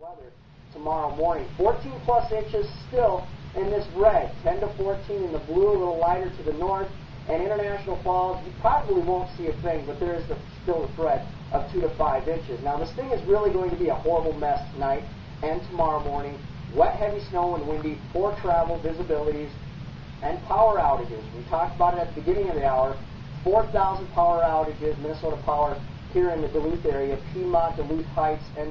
weather tomorrow morning. 14 plus inches still in this red, 10 to 14 in the blue, a little lighter to the north. And International Falls, you probably won't see a thing, but there is still a threat of 2 to 5 inches. Now this thing is really going to be a horrible mess tonight and tomorrow morning. Wet, heavy snow and windy, poor travel, visibilities, and power outages. We talked about it at the beginning of the hour. 4,000 power outages, Minnesota Power, here in the Duluth area, Piedmont, Duluth Heights, and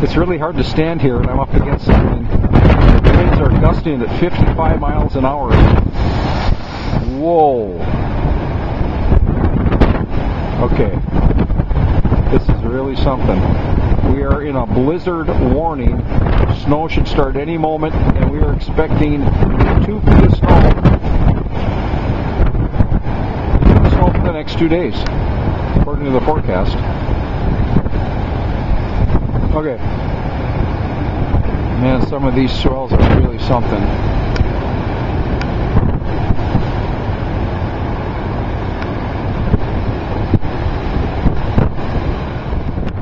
It's really hard to stand here, and I'm up against something. The winds are gusting at 55 miles an hour. Whoa. Okay. This is really something. We are in a blizzard warning. Snow should start any moment, and we are expecting 2 feet of snow. Snow for the next 2 days, according to the forecast. Okay. Man, some of these swells are really something.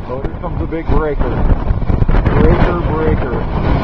Oh, here comes a big breaker. Breaker.